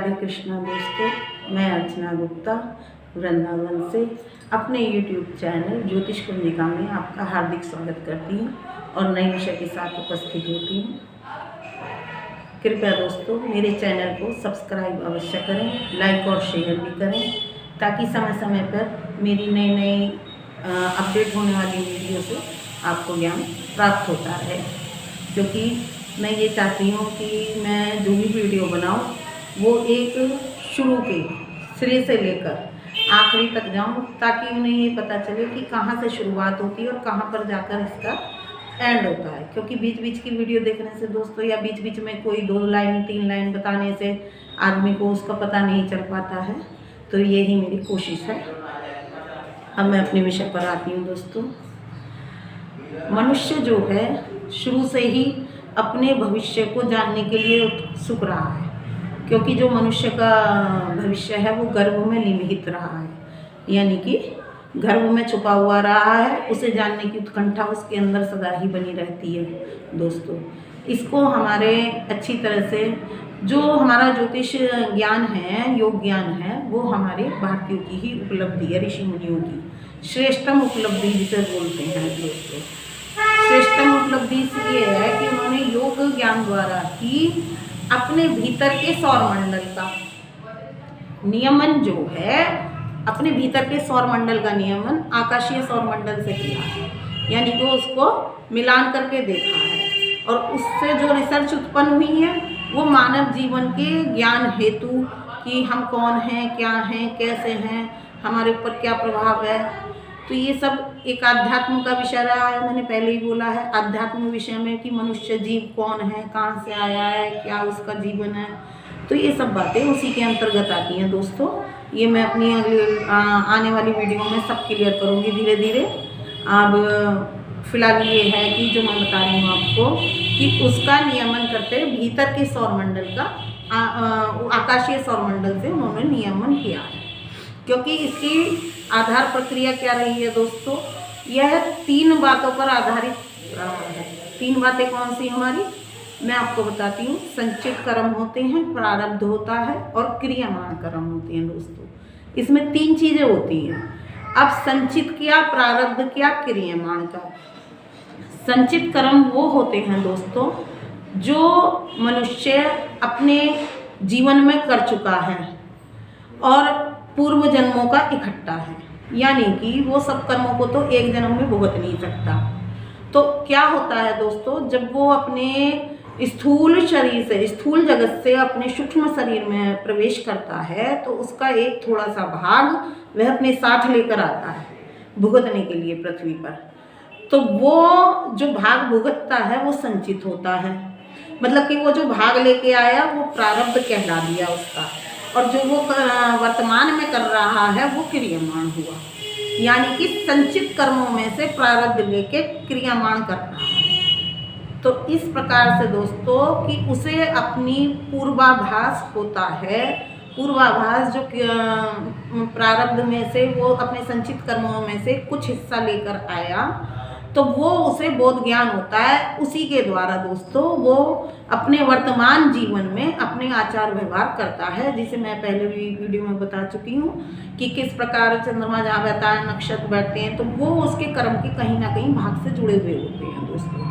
राधे कृष्णा दोस्तों, मैं अर्चना गुप्ता वृंदावन से अपने YouTube चैनल ज्योतिष कुंजिका में आपका हार्दिक स्वागत करती हूँ और नए विषय के साथ उपस्थित होती हूँ। कृपया दोस्तों मेरे चैनल को सब्सक्राइब अवश्य करें, लाइक और शेयर भी करें ताकि समय समय पर मेरी नई अपडेट होने वाली वीडियो से आपको ज्ञान प्राप्त होता रहे। क्योंकि मैं ये चाहती हूँ कि मैं जो भी वीडियो बनाऊँ वो एक शुरू के सिरे से लेकर आखिरी तक जाऊँ ताकि उन्हें ये पता चले कि कहाँ से शुरुआत होती है और कहाँ पर जाकर इसका एंड होता है। क्योंकि बीच बीच की वीडियो देखने से दोस्तों या बीच बीच में कोई 2 लाइन 3 लाइन बताने से आदमी को उसका पता नहीं चल पाता है। तो यही मेरी कोशिश है। अब मैं अपने विषय पर आती हूँ दोस्तों। मनुष्य जो है शुरू से ही अपने भविष्य को जानने के लिए उत्सुक रहा है, क्योंकि जो मनुष्य का भविष्य है वो गर्भ में निहित रहा है, यानी कि गर्भ में छुपा हुआ रहा है। उसे जानने की उत्कंठा उसके अंदर सदा ही बनी रहती है दोस्तों। इसको हमारे अच्छी तरह से जो हमारा ज्योतिष ज्ञान है, योग ज्ञान है, वो हमारे भारतीयों की ही उपलब्धि है, ऋषि मुनियों की श्रेष्ठतम उपलब्धि जिसे बोलते हैं दोस्तों। श्रेष्ठतम उपलब्धि इसलिए है कि उन्होंने योग ज्ञान द्वारा ही अपने भीतर के सौरमंडल का नियमन जो है, अपने भीतर के सौरमंडल का नियमन आकाशीय सौरमंडल से किया है, यानी कि उसको मिलान करके देखा है। और उससे जो रिसर्च उत्पन्न हुई है वो मानव जीवन के ज्ञान हेतु कि हम कौन हैं, क्या हैं, कैसे हैं, हमारे ऊपर क्या प्रभाव है। तो ये सब एक आध्यात्म का विषय रहा है। मैंने पहले ही बोला है आध्यात्म विषय में कि मनुष्य जीव कौन है, कहाँ से आया है, क्या उसका जीवन है। तो ये सब बातें उसी के अंतर्गत आती हैं दोस्तों। ये मैं अपनी अगली आने वाली वीडियो में सब क्लियर करूँगी धीरे धीरे। अब फिलहाल ये है कि जो मैं बता रही हूँ आपको कि उसका नियमन करते भीतर के सौरमंडल का आकाशीय सौरमंडल से उन्होंने नियमन किया है। क्योंकि इसकी आधार प्रक्रिया क्या रही है दोस्तों, यह 3 बातों पर आधारित रहा है। 3 बातें कौन सी हमारी, मैं आपको बताती हूँ। संचित कर्म होते हैं, प्रारब्ध होता है और क्रियामान कर्म होते हैं दोस्तों। इसमें 3 चीज़ें होती हैं। अब संचित क्या, प्रारब्ध क्या, क्रियामान का। संचित कर्म वो होते हैं दोस्तों जो मनुष्य अपने जीवन में कर चुका है और पूर्व जन्मों का इकट्ठा है, यानी कि वो सब कर्मों को तो एक जन्म में भुगत नहीं सकता। तो क्या होता है दोस्तों, जब वो अपने स्थूल शरीर से, स्थूल जगत से अपने सूक्ष्म शरीर में प्रवेश करता है तो उसका एक थोड़ा सा भाग वह अपने साथ लेकर आता है भुगतने के लिए पृथ्वी पर। तो वो जो भाग भुगतता है वो संचित होता है, मतलब कि वो जो भाग लेके आया वो प्रारब्ध कहला दिया उसका, और जो वो वर्तमान में कर रहा है वो क्रियामान हुआ। यानी कि संचित कर्मों में से प्रारब्ध लेके क्रियामान कर रहा है। तो इस प्रकार से दोस्तों कि उसे अपनी पूर्वाभास होता है। पूर्वाभास जो प्रारब्ध में से वो अपने संचित कर्मों में से कुछ हिस्सा लेकर आया तो वो उसे बोध ज्ञान होता है। उसी के द्वारा दोस्तों वो अपने वर्तमान जीवन में अपने आचार व्यवहार करता है, जिसे मैं पहले भी वीडियो में बता चुकी हूँ कि किस प्रकार चंद्रमा जहाँ बैठता है, नक्षत्र बैठते हैं, तो वो उसके कर्म के कहीं ना कहीं भाग से जुड़े हुए होते हैं दोस्तों।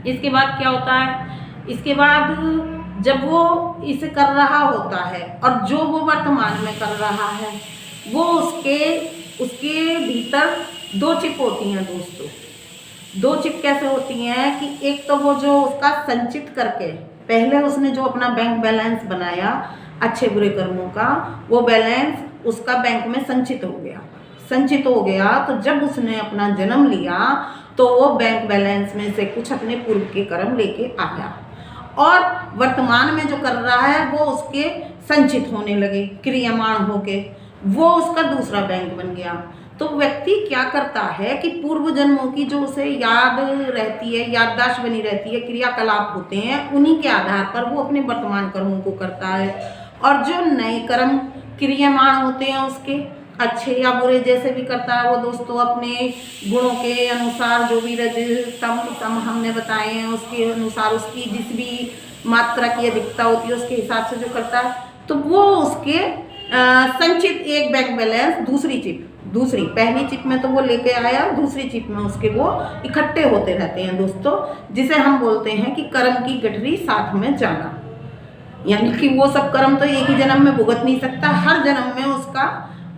इसके बाद क्या होता है, इसके बाद जब वो इसे कर रहा होता है और जो वो वर्तमान में कर रहा है वो उसके भीतर 2 चिप होती हैं दोस्तों। 2 चिप कैसे होती हैं कि एक तो वो जो उसका संचित करके पहले उसने जो अपना बैंक बैलेंस बनाया अच्छे बुरे कर्मों का, वो बैलेंस उसका बैंक में संचित हो गया। तो जब उसने अपना जन्म लिया तो वो बैंक बैलेंस में से कुछ अपने पूर्व के कर्म लेके आया और वर्तमान में जो कर रहा है वो उसके संचित होने लगे, क्रियामान होके वो उसका दूसरा बैंक बन गया। तो व्यक्ति क्या करता है कि पूर्व जन्मों की जो उसे याद रहती है, याददाश्त बनी रहती है, क्रियाकलाप होते हैं, उन्हीं के आधार पर वो अपने वर्तमान कर्मों को करता है। और जो नए कर्म क्रियामान होते हैं उसके अच्छे या बुरे जैसे भी करता है वो दोस्तों अपने गुणों के अनुसार, जो भी रज तम तम हमने बताए हैं उसके अनुसार, उसकी जिस भी मात्रा की अधिकता होती है उसके हिसाब से जो करता है तो वो उसके संचित एक बैंक बैलेंस दूसरी पहली चिप में तो वो लेके आया, दूसरी चिप में उसके वो इकट्ठे होते रहते हैं दोस्तों, जिसे हम बोलते हैं कि कर्म की गठरी साथ में जाना। यानी कि वो सब कर्म तो एक ही जन्म में भुगत नहीं सकता, हर जन्म में उसका,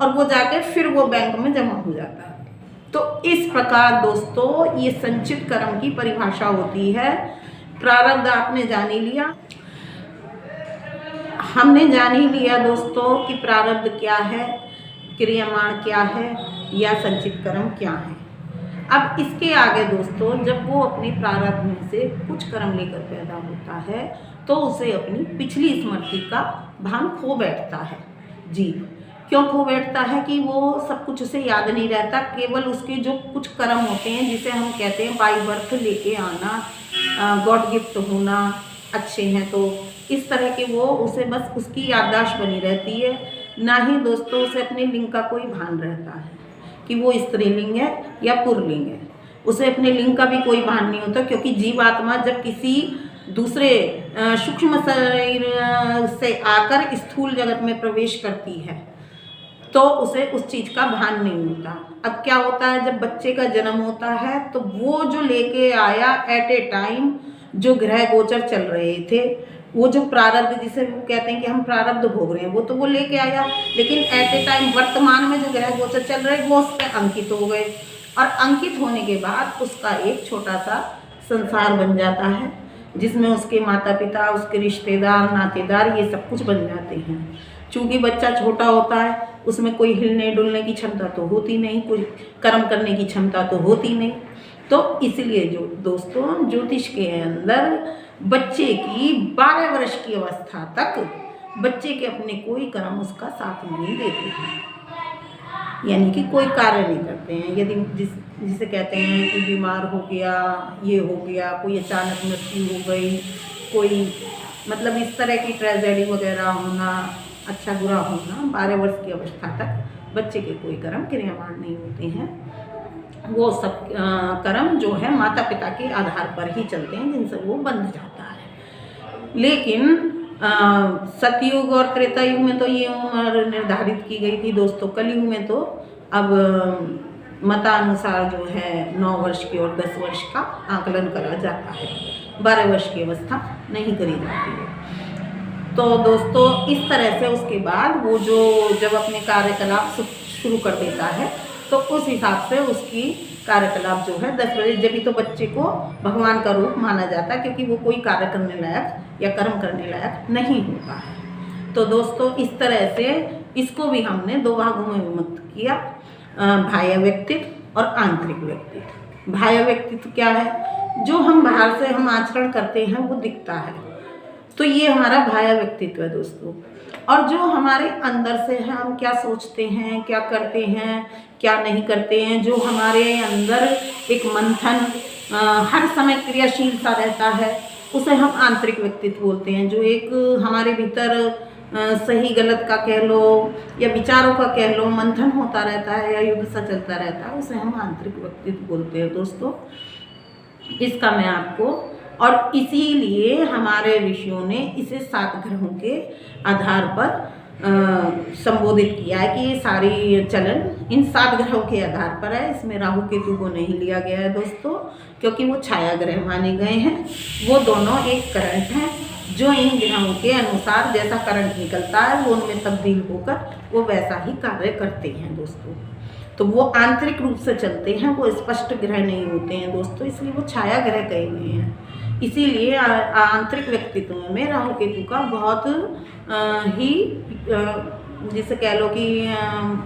और वो जाके फिर वो बैंक में जमा हो जाता है। तो इस प्रकार दोस्तों ये संचित कर्म की परिभाषा होती है। प्रारब्ध आपने जान ही लिया, हमने जान ही लिया दोस्तों कि प्रारब्ध क्या है, क्रियामाण क्या है, या संचित कर्म क्या है। अब इसके आगे दोस्तों जब वो अपनी प्रारब्ध में से कुछ कर्म लेकर पैदा होता है तो उसे अपनी पिछली स्मृति का भान खो बैठता है। जी, क्यों खो बैठता है कि वो सब कुछ उसे याद नहीं रहता, केवल उसके जो कुछ कर्म होते हैं जिसे हम कहते हैं बाई बर्थ लेके आना, गॉड गिफ्ट होना, अच्छे हैं तो इस तरह के वो उसे बस उसकी याददाश्त बनी रहती है। ना ही दोस्तों उसे अपने लिंग का कोई भान रहता है कि वो स्त्रीलिंग है या पुरलिंग है, उसे अपने लिंग का भी कोई भान नहीं होता, क्योंकि जीवात्मा जब किसी दूसरे सूक्ष्म शरीर से आकर स्थूल जगत में प्रवेश करती है तो उसे उस चीज़ का भान नहीं होता। अब क्या होता है, जब बच्चे का जन्म होता है तो वो जो लेके आया एट ए टाइम जो ग्रह गोचर चल रहे थे, वो जो प्रारब्ध जिसे वो कहते हैं कि हम प्रारब्ध भोग रहे हैं, वो तो वो लेके आया, लेकिन एट ए टाइम वर्तमान में जो ग्रह गोचर चल रहे वो उस पर अंकित हो गए, और अंकित होने के बाद उसका एक छोटा सा संसार बन जाता है जिसमें उसके माता पिता, उसके रिश्तेदार, नातेदार ये सब कुछ बन जाते हैं। चूँकि बच्चा छोटा होता है उसमें कोई हिलने डुलने की क्षमता तो होती नहीं, कोई कर्म करने की क्षमता तो होती नहीं, तो इसलिए जो दोस्तों ज्योतिष के अंदर बच्चे की 12 वर्ष की अवस्था तक बच्चे के अपने कोई कर्म उसका साथ नहीं देते हैं, यानी कि कोई कार्य नहीं करते हैं। यदि जिसे कहते हैं कि बीमार हो गया, ये हो गया, कोई अचानक मृत्यु हो गई, कोई मतलब इस तरह की ट्रेजेडी वगैरह होना, अच्छा बुरा होना, 12 वर्ष की अवस्था तक बच्चे के कोई कर्म क्रियामान नहीं होते हैं। वो सब कर्म जो है माता पिता के आधार पर ही चलते हैं जिनसे वो बंध जाता है। लेकिन सतयुग और त्रेता युग में तो ये उम्र निर्धारित की गई थी दोस्तों। कलयुग में तो अब मतानुसार जो है 9 वर्ष की और 10 वर्ष का आकलन करा जाता है, 12 वर्ष की अवस्था नहीं करी जाती है। तो दोस्तों इस तरह से उसके बाद वो जो जब अपने कार्यकलाप शुरू कर देता है तो उस हिसाब से उसकी कार्यकलाप जो है 10 बजे, जब भी तो बच्चे को भगवान का रूप माना जाता है, क्योंकि वो कोई कार्य करने लायक या कर्म करने लायक नहीं होता है। तो दोस्तों इस तरह से इसको भी हमने 2 भागों में विभक्त किया, बाह्य व्यक्तित्व और आंतरिक व्यक्तित्व। बाह्य व्यक्तित्व क्या है, जो हम बाहर से हम आचरण करते हैं वो दिखता है, तो ये हमारा बाह्य व्यक्तित्व है दोस्तों। और जो हमारे अंदर से है, हम क्या सोचते हैं, क्या करते हैं, क्या नहीं करते हैं, जो हमारे अंदर एक मंथन हर समय क्रियाशील सा रहता है, उसे हम आंतरिक व्यक्तित्व बोलते हैं। जो एक हमारे भीतर सही गलत का कह लो या विचारों का कह लो मंथन होता रहता है या युद्ध सा चलता रहता है, उसे हम आंतरिक व्यक्तित्व बोलते हैं दोस्तों। इसका मैं आपको, और इसीलिए हमारे ऋषियों ने इसे 7 ग्रहों के आधार पर संबोधित किया है कि ये सारी चलन इन 7 ग्रहों के आधार पर है। इसमें राहु केतु को नहीं लिया गया है दोस्तों, क्योंकि वो छाया ग्रह माने गए हैं। वो दोनों एक करंट हैं जो इन ग्रहों के अनुसार जैसा करंट निकलता है वो उनमें तब्दील होकर वो वैसा ही कार्य करते हैं दोस्तों। तो वो आंतरिक रूप से चलते हैं, वो स्पष्ट ग्रह नहीं होते हैं दोस्तों, इसलिए वो छाया ग्रह कहे गए हैं। इसीलिए आंतरिक व्यक्तित्व में राहु केतु का बहुत ही जिसे कह लो कि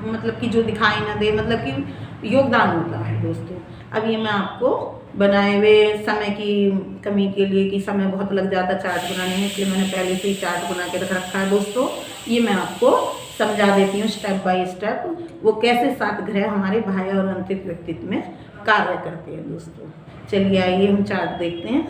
मतलब कि जो दिखाई न दे, मतलब कि योगदान होता है दोस्तों। अब ये मैं आपको बनाए हुए समय की कमी के लिए कि समय बहुत लग जाता चार्ट बनाने में, इसलिए मैंने पहले से ही चार्ट बना के रख रखा है दोस्तों। ये मैं आपको समझा देती हूँ स्टेप बाय स्टेप वो कैसे 7 ग्रह हमारे बाह्य और आंतरिक व्यक्तित्व में कार्य करते हैं दोस्तों। चलिए आइए हम चार्ट देखते हैं।